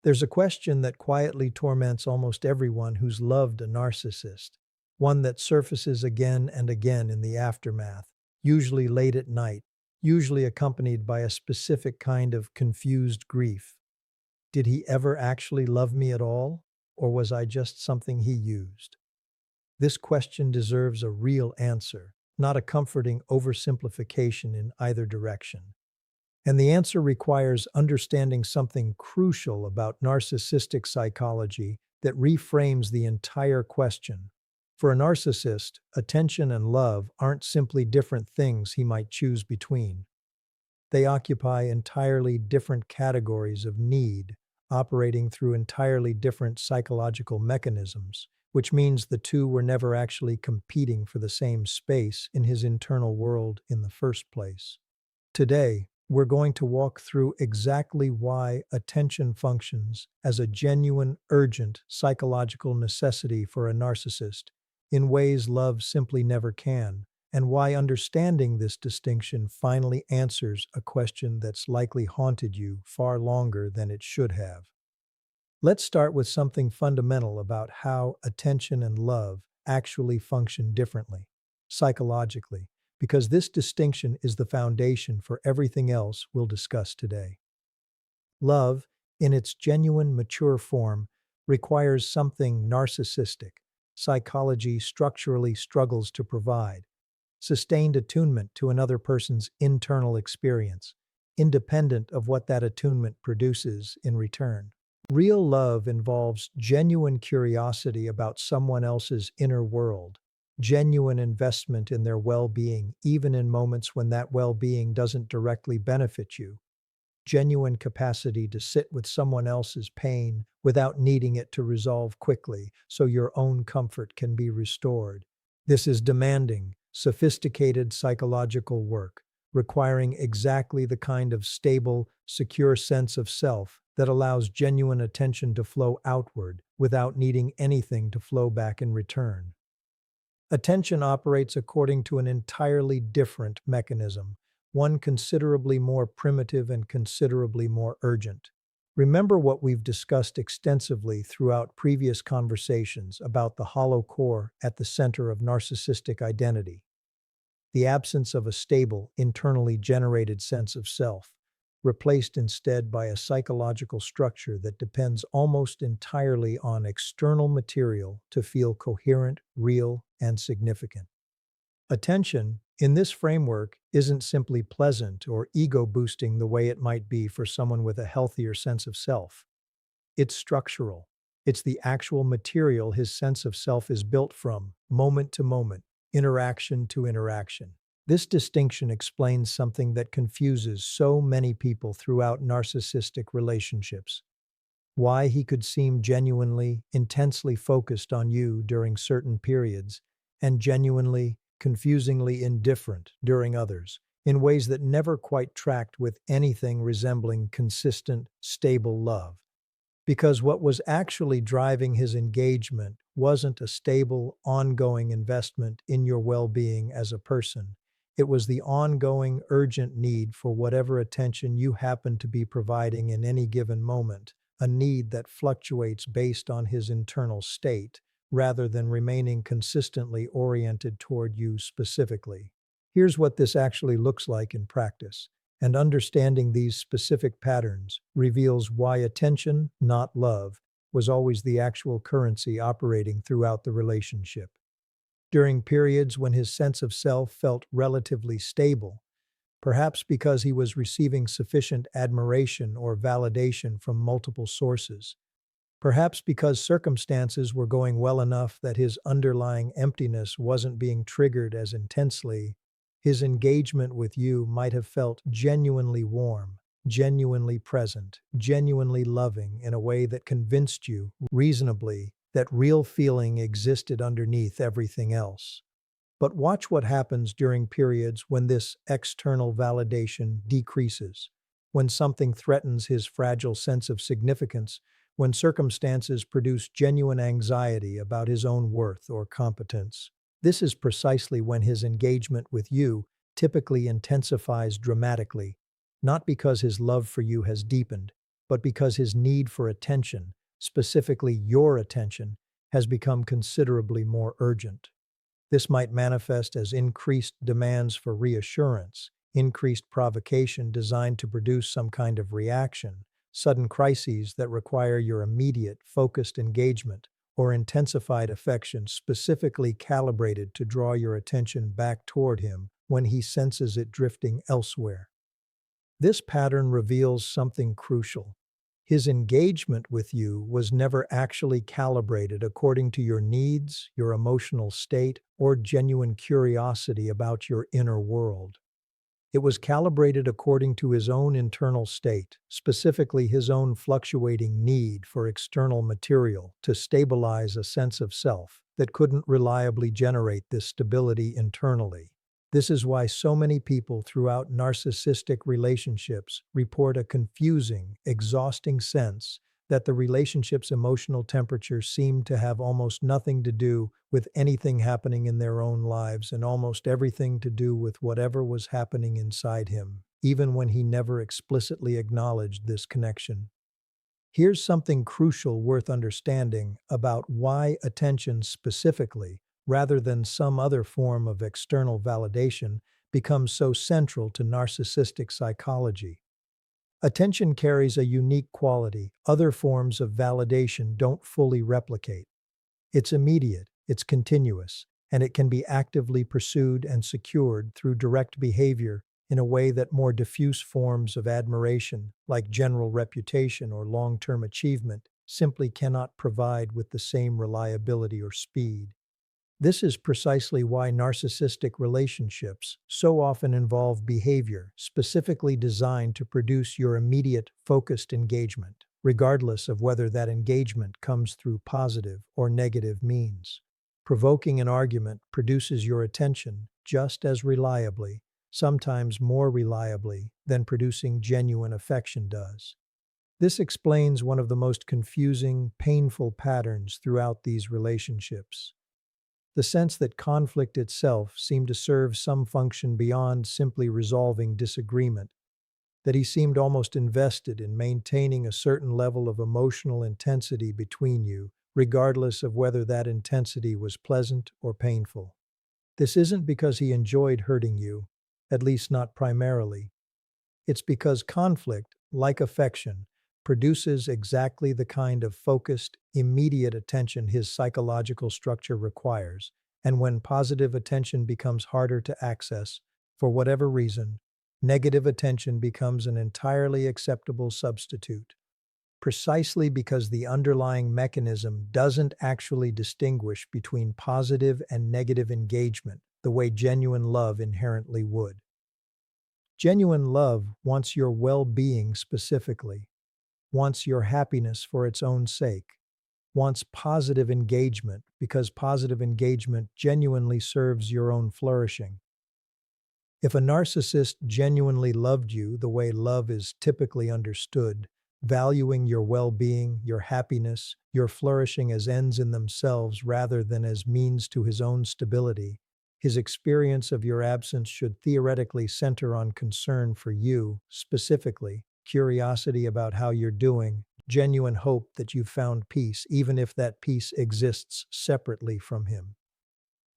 There's a question that quietly torments almost everyone who's loved a narcissist, one that surfaces again and again in the aftermath, usually late at night, usually accompanied by a specific kind of confused grief. Did he ever actually love me at all, or was I just something he used? This question deserves a real answer, not a comforting oversimplification in either direction. And the answer requires understanding something crucial about narcissistic psychology that reframes the entire question. For a narcissist, attention and love aren't simply different things he might choose between. They occupy entirely different categories of need, operating through entirely different psychological mechanisms, which means the two were never actually competing for the same space in his internal world in the first place. Today, we're going to walk through exactly why attention functions as a genuine, urgent psychological necessity for a narcissist in ways love simply never can, and why understanding this distinction finally answers a question that's likely haunted you far longer than it should have. Let's start with something fundamental about how attention and love actually function differently, psychologically, because this distinction is the foundation for everything else we'll discuss today. Love, in its genuine, mature form, requires something narcissistic psychology structurally struggles to provide: sustained attunement to another person's internal experience, independent of what that attunement produces in return. Real love involves genuine curiosity about someone else's inner world, genuine investment in their well-being, even in moments when that well-being doesn't directly benefit you, genuine capacity to sit with someone else's pain without needing it to resolve quickly so your own comfort can be restored. This is demanding, sophisticated psychological work, requiring exactly the kind of stable, secure sense of self that allows genuine attention to flow outward without needing anything to flow back in return. Attention operates according to an entirely different mechanism, one considerably more primitive and considerably more urgent. Remember what we've discussed extensively throughout previous conversations about the hollow core at the center of narcissistic identity: the absence of a stable, internally generated sense of self, replaced instead by a psychological structure that depends almost entirely on external material to feel coherent, real, and significant. Attention, in this framework, isn't simply pleasant or ego-boosting the way it might be for someone with a healthier sense of self. It's structural. It's the actual material his sense of self is built from, moment to moment, interaction to interaction. This distinction explains something that confuses so many people throughout narcissistic relationships: why he could seem genuinely, intensely focused on you during certain periods, and genuinely, confusingly indifferent during others, in ways that never quite tracked with anything resembling consistent, stable love. Because what was actually driving his engagement wasn't a stable, ongoing investment in your well-being as a person. It was the ongoing, urgent need for whatever attention you happen to be providing in any given moment, a need that fluctuates based on his internal state, rather than remaining consistently oriented toward you specifically. Here's what this actually looks like in practice, and understanding these specific patterns reveals why attention, not love, was always the actual currency operating throughout the relationship. During periods when his sense of self felt relatively stable, perhaps because he was receiving sufficient admiration or validation from multiple sources, perhaps because circumstances were going well enough that his underlying emptiness wasn't being triggered as intensely, his engagement with you might have felt genuinely warm, genuinely present, genuinely loving in a way that convinced you, reasonably, that real feeling existed underneath everything else. But watch what happens during periods when this external validation decreases, when something threatens his fragile sense of significance, when circumstances produce genuine anxiety about his own worth or competence. This is precisely when his engagement with you typically intensifies dramatically, not because his love for you has deepened, but because his need for attention, specifically your attention, has become considerably more urgent. This might manifest as increased demands for reassurance, increased provocation designed to produce some kind of reaction, sudden crises that require your immediate, focused engagement, or intensified affection specifically calibrated to draw your attention back toward him when he senses it drifting elsewhere. This pattern reveals something crucial. His engagement with you was never actually calibrated according to your needs, your emotional state, or genuine curiosity about your inner world. It was calibrated according to his own internal state, specifically his own fluctuating need for external material to stabilize a sense of self that couldn't reliably generate this stability internally. This is why so many people throughout narcissistic relationships report a confusing, exhausting sense that the relationship's emotional temperature seemed to have almost nothing to do with anything happening in their own lives and almost everything to do with whatever was happening inside him, even when he never explicitly acknowledged this connection. Here's something crucial worth understanding about why attention specifically, rather than some other form of external validation, becomes so central to narcissistic psychology. Attention carries a unique quality other forms of validation don't fully replicate. It's immediate, it's continuous, and it can be actively pursued and secured through direct behavior in a way that more diffuse forms of admiration, like general reputation or long-term achievement, simply cannot provide with the same reliability or speed. This is precisely why narcissistic relationships so often involve behavior specifically designed to produce your immediate, focused engagement, regardless of whether that engagement comes through positive or negative means. Provoking an argument produces your attention just as reliably, sometimes more reliably, than producing genuine affection does. This explains one of the most confusing, painful patterns throughout these relationships. The sense that conflict itself seemed to serve some function beyond simply resolving disagreement, that he seemed almost invested in maintaining a certain level of emotional intensity between you, regardless of whether that intensity was pleasant or painful. This isn't because he enjoyed hurting you, at least not primarily. It's because conflict, like affection, produces exactly the kind of focused, immediate attention his psychological structure requires, and when positive attention becomes harder to access, for whatever reason, negative attention becomes an entirely acceptable substitute. Precisely because the underlying mechanism doesn't actually distinguish between positive and negative engagement the way genuine love inherently would. Genuine love wants your well-being specifically, wants your happiness for its own sake, wants positive engagement because positive engagement genuinely serves your own flourishing. If a narcissist genuinely loved you the way love is typically understood, valuing your well-being, your happiness, your flourishing as ends in themselves rather than as means to his own stability, his experience of your absence should theoretically center on concern for you, specifically, curiosity about how you're doing, genuine hope that you've found peace, even if that peace exists separately from him.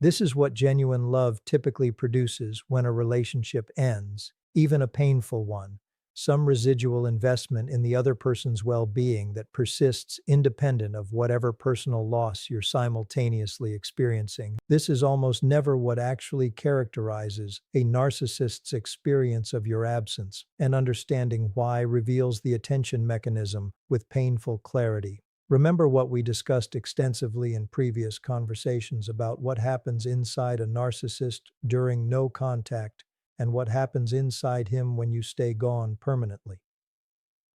This is what genuine love typically produces when a relationship ends, even a painful one, some residual investment in the other person's well-being that persists independent of whatever personal loss you're simultaneously experiencing. This is almost never what actually characterizes a narcissist's experience of your absence, and understanding why reveals the attention mechanism with painful clarity. Remember what we discussed extensively in previous conversations about what happens inside a narcissist during no contact and what happens inside him when you stay gone permanently.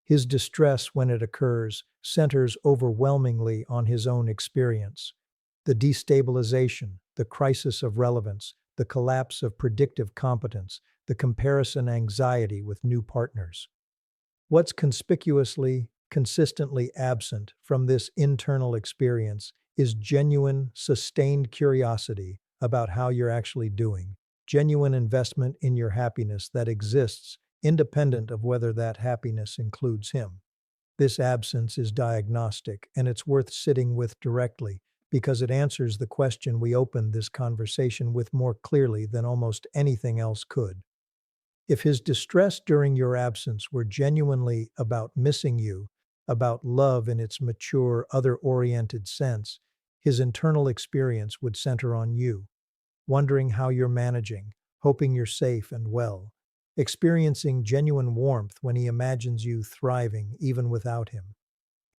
His distress when it occurs centers overwhelmingly on his own experience. The destabilization, the crisis of relevance, the collapse of predictive competence, the comparison anxiety with new partners. What's conspicuously, consistently absent from this internal experience is genuine, sustained curiosity about how you're actually doing, genuine investment in your happiness that exists independent of whether that happiness includes him. This absence is diagnostic, and it's worth sitting with directly because it answers the question we opened this conversation with more clearly than almost anything else could. If his distress during your absence were genuinely about missing you, about love in its mature, other oriented sense, his internal experience would center on you, wondering how you're managing, hoping you're safe and well, experiencing genuine warmth when he imagines you thriving even without him.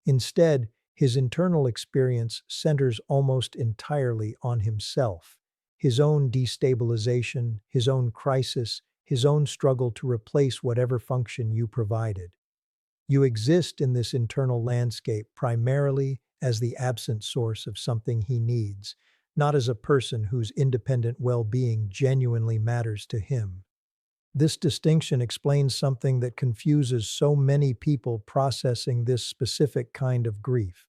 Instead, his internal experience centers almost entirely on himself, his own destabilization, his own crisis, his own struggle to replace whatever function you provided. You exist in this internal landscape primarily as the absent source of something he needs, not as a person whose independent well-being genuinely matters to him. This distinction explains something that confuses so many people processing this specific kind of grief.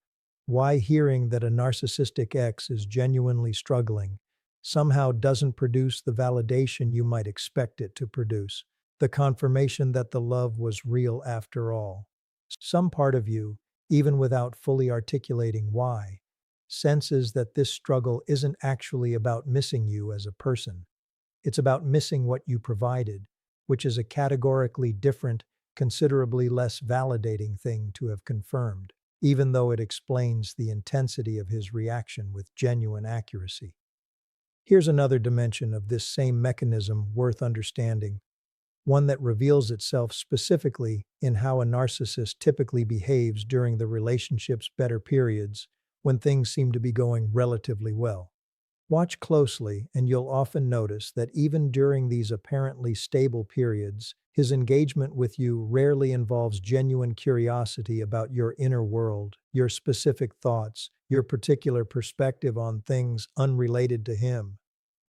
Why hearing that a narcissistic ex is genuinely struggling somehow doesn't produce the validation you might expect it to produce, the confirmation that the love was real after all. Some part of you, even without fully articulating why, senses that this struggle isn't actually about missing you as a person. It's about missing what you provided, which is a categorically different, considerably less validating thing to have confirmed, even though it explains the intensity of his reaction with genuine accuracy. Here's another dimension of this same mechanism worth understanding, one that reveals itself specifically in how a narcissist typically behaves during the relationship's better periods when things seem to be going relatively well. Watch closely, and you'll often notice that even during these apparently stable periods, his engagement with you rarely involves genuine curiosity about your inner world, your specific thoughts, your particular perspective on things unrelated to him.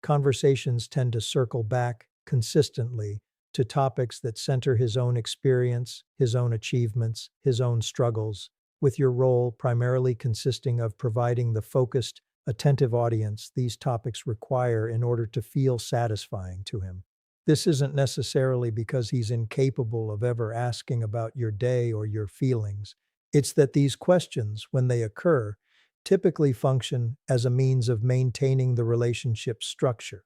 Conversations tend to circle back, consistently, to topics that center his own experience, his own achievements, his own struggles, with your role primarily consisting of providing the focused, attentive audience these topics require in order to feel satisfying to him. This isn't necessarily because he's incapable of ever asking about your day or your feelings. It's that these questions, when they occur, typically function as a means of maintaining the relationship's structure,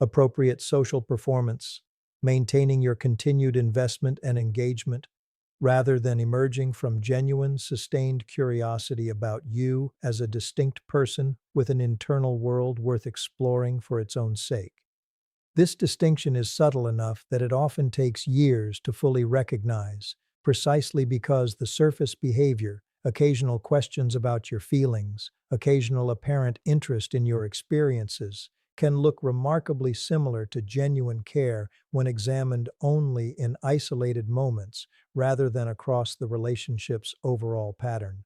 appropriate social performance, maintaining your continued investment and engagement, rather than emerging from genuine, sustained curiosity about you as a distinct person with an internal world worth exploring for its own sake. This distinction is subtle enough that it often takes years to fully recognize, precisely because the surface behavior, occasional questions about your feelings, occasional apparent interest in your experiences, can look remarkably similar to genuine care when examined only in isolated moments rather than across the relationship's overall pattern.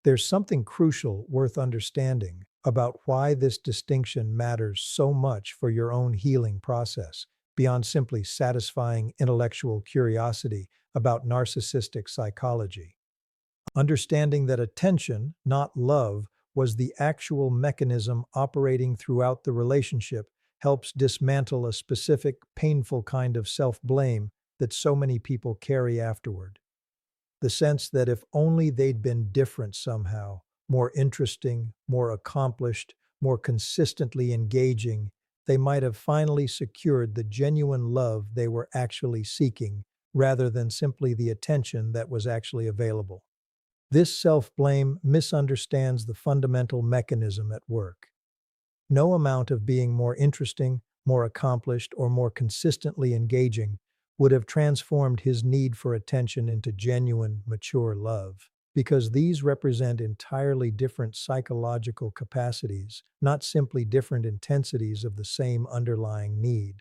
There's something crucial worth understanding about why this distinction matters so much for your own healing process, beyond simply satisfying intellectual curiosity about narcissistic psychology. Understanding that attention, not love, was the actual mechanism operating throughout the relationship helps dismantle a specific, painful kind of self-blame that so many people carry afterward. The sense that if only they'd been different somehow, more interesting, more accomplished, more consistently engaging, they might have finally secured the genuine love they were actually seeking, rather than simply the attention that was actually available. This self-blame misunderstands the fundamental mechanism at work. No amount of being more interesting, more accomplished, or more consistently engaging would have transformed his need for attention into genuine, mature love, because these represent entirely different psychological capacities, not simply different intensities of the same underlying need.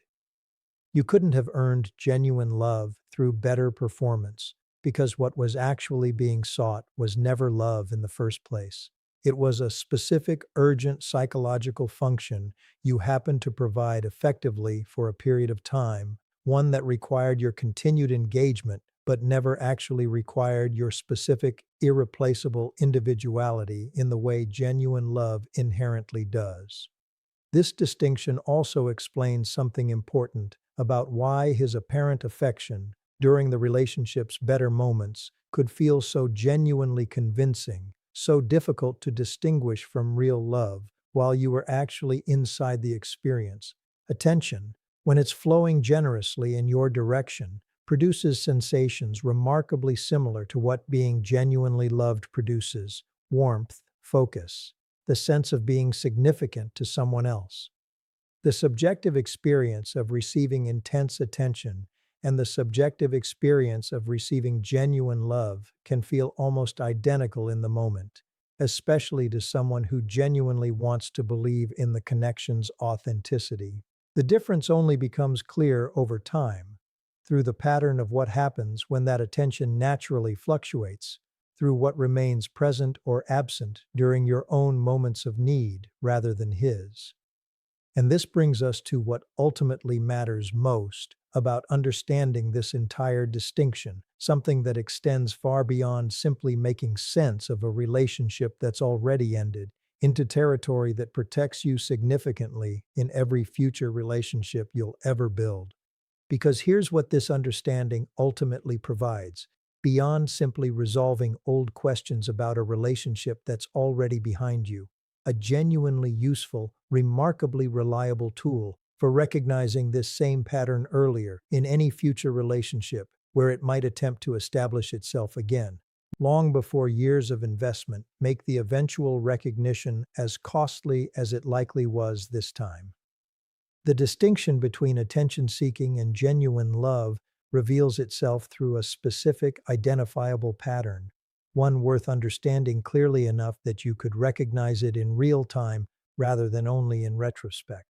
You couldn't have earned genuine love through better performance, because what was actually being sought was never love in the first place. It was a specific, urgent psychological function you happened to provide effectively for a period of time, one that required your continued engagement, but never actually required your specific, irreplaceable individuality in the way genuine love inherently does. This distinction also explains something important about why his apparent affection, during the relationship's better moments could feel so genuinely convincing, so difficult to distinguish from real love while you were actually inside the experience. Attention, when it's flowing generously in your direction, produces sensations remarkably similar to what being genuinely loved produces: warmth, focus, the sense of being significant to someone else. The subjective experience of receiving intense attention and the subjective experience of receiving genuine love can feel almost identical in the moment, especially to someone who genuinely wants to believe in the connection's authenticity. The difference only becomes clear over time, through the pattern of what happens when that attention naturally fluctuates, through what remains present or absent during your own moments of need rather than his. And this brings us to what ultimately matters most about understanding this entire distinction, something that extends far beyond simply making sense of a relationship that's already ended, into territory that protects you significantly in every future relationship you'll ever build. Because here's what this understanding ultimately provides: beyond simply resolving old questions about a relationship that's already behind you, a genuinely useful, remarkably reliable tool for recognizing this same pattern earlier in any future relationship where it might attempt to establish itself again, long before years of investment make the eventual recognition as costly as it likely was this time. The distinction between attention-seeking and genuine love reveals itself through a specific, identifiable pattern, one worth understanding clearly enough that you could recognize it in real time rather than only in retrospect.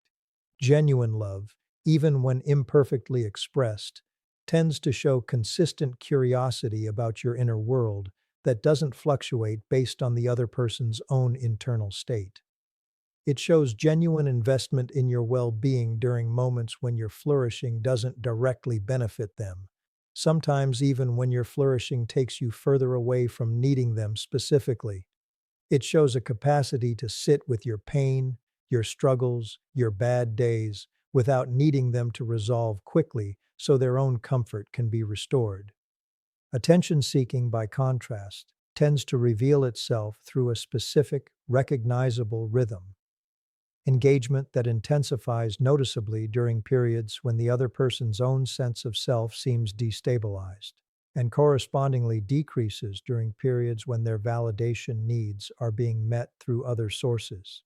Genuine love, even when imperfectly expressed, tends to show consistent curiosity about your inner world that doesn't fluctuate based on the other person's own internal state. It shows genuine investment in your well-being during moments when your flourishing doesn't directly benefit them, sometimes even when your flourishing takes you further away from needing them specifically. It shows a capacity to sit with your pain, your struggles, your bad days, without needing them to resolve quickly so their own comfort can be restored. Attention-seeking, by contrast, tends to reveal itself through a specific, recognizable rhythm. Engagement that intensifies noticeably during periods when the other person's own sense of self seems destabilized, and correspondingly decreases during periods when their validation needs are being met through other sources.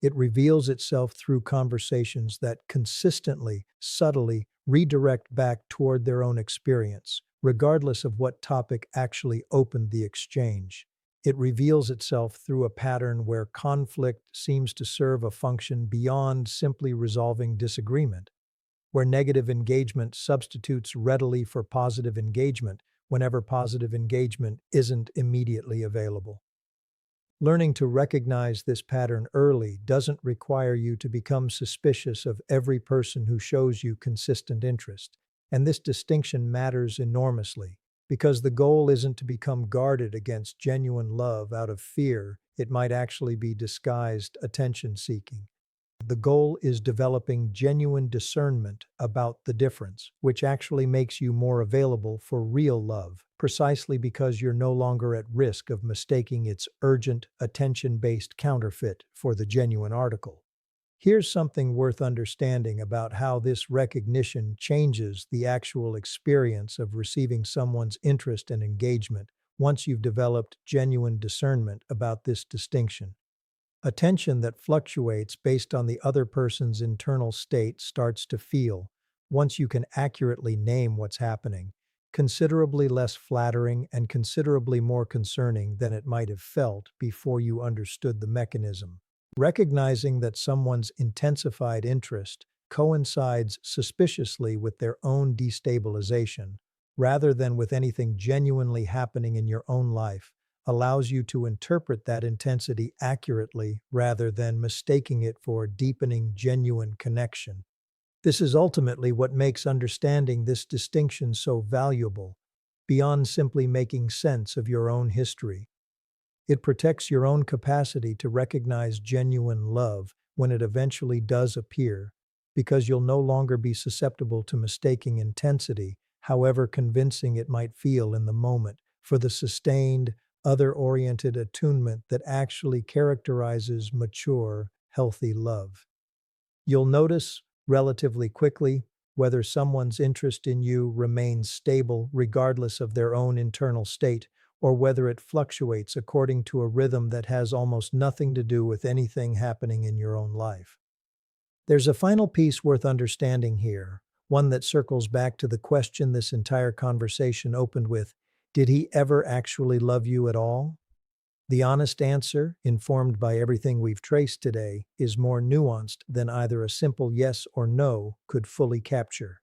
It reveals itself through conversations that consistently, subtly redirect back toward their own experience, regardless of what topic actually opened the exchange. It reveals itself through a pattern where conflict seems to serve a function beyond simply resolving disagreement, where negative engagement substitutes readily for positive engagement whenever positive engagement isn't immediately available. Learning to recognize this pattern early doesn't require you to become suspicious of every person who shows you consistent interest, and this distinction matters enormously, because the goal isn't to become guarded against genuine love out of fear it might actually be disguised attention-seeking. The goal is developing genuine discernment about the difference, which actually makes you more available for real love, precisely because you're no longer at risk of mistaking its urgent, attention-based counterfeit for the genuine article. Here's something worth understanding about how this recognition changes the actual experience of receiving someone's interest and engagement once you've developed genuine discernment about this distinction. Attention that fluctuates based on the other person's internal state starts to feel, once you can accurately name what's happening, considerably less flattering and considerably more concerning than it might have felt before you understood the mechanism. Recognizing that someone's intensified interest coincides suspiciously with their own destabilization, rather than with anything genuinely happening in your own life, allows you to interpret that intensity accurately rather than mistaking it for deepening genuine connection. This is ultimately what makes understanding this distinction so valuable, beyond simply making sense of your own history. It protects your own capacity to recognize genuine love when it eventually does appear, because you'll no longer be susceptible to mistaking intensity however convincing it might feel in the moment, for the sustained, other-oriented attunement that actually characterizes mature, healthy love. You'll notice relatively quickly whether someone's interest in you remains stable regardless of their own internal state, or whether it fluctuates according to a rhythm that has almost nothing to do with anything happening in your own life. There's a final piece worth understanding here, one that circles back to the question this entire conversation opened with: did he ever actually love you at all? The honest answer, informed by everything we've traced today, is more nuanced than either a simple yes or no could fully capture.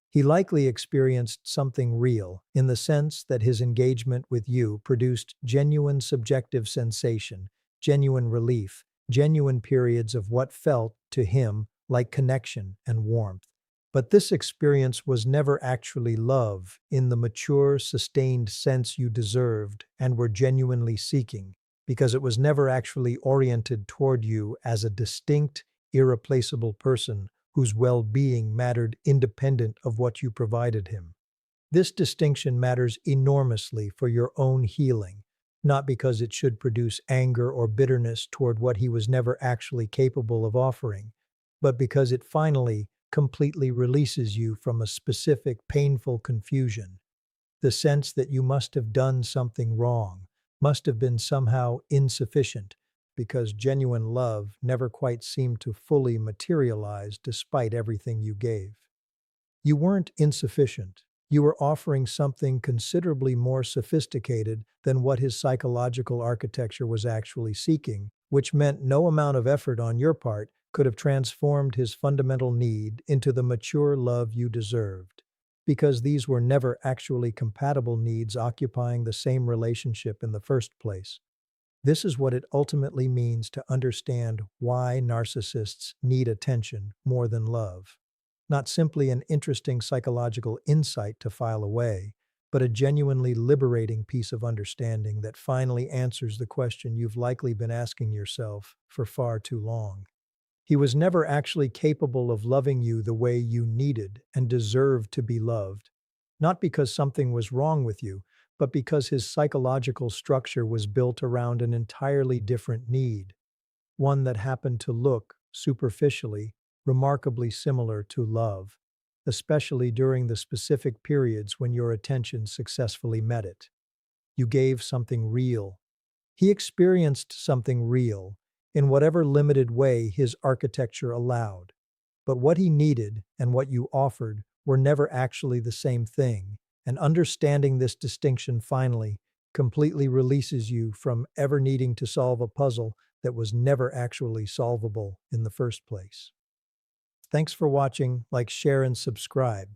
He likely experienced something real, in the sense that his engagement with you produced genuine subjective sensation, genuine relief, genuine periods of what felt, to him, like connection and warmth. But this experience was never actually love, in the mature, sustained sense you deserved and were genuinely seeking, because it was never actually oriented toward you as a distinct, irreplaceable person whose well-being mattered independent of what you provided him. This distinction matters enormously for your own healing, not because it should produce anger or bitterness toward what he was never actually capable of offering, but because it finally, completely releases you from a specific painful confusion, the sense that you must have done something wrong, must have been somehow insufficient, because genuine love never quite seemed to fully materialize despite everything you gave. You weren't insufficient. You were offering something considerably more sophisticated than what his psychological architecture was actually seeking, which meant no amount of effort on your part could have transformed his fundamental need into the mature love you deserved, because these were never actually compatible needs occupying the same relationship in the first place. This is what it ultimately means to understand why narcissists need attention more than love. Not simply an interesting psychological insight to file away, but a genuinely liberating piece of understanding that finally answers the question you've likely been asking yourself for far too long. He was never actually capable of loving you the way you needed and deserved to be loved, not because something was wrong with you, but because his psychological structure was built around an entirely different need, one that happened to look, superficially, remarkably similar to love, especially during the specific periods when your attention successfully met it. You gave something real. He experienced something real, in whatever limited way his architecture allowed. But what he needed and what you offered were never actually the same thing, and understanding this distinction finally completely releases you from ever needing to solve a puzzle that was never actually solvable in the first place. Thanks for watching. Like, share, and subscribe.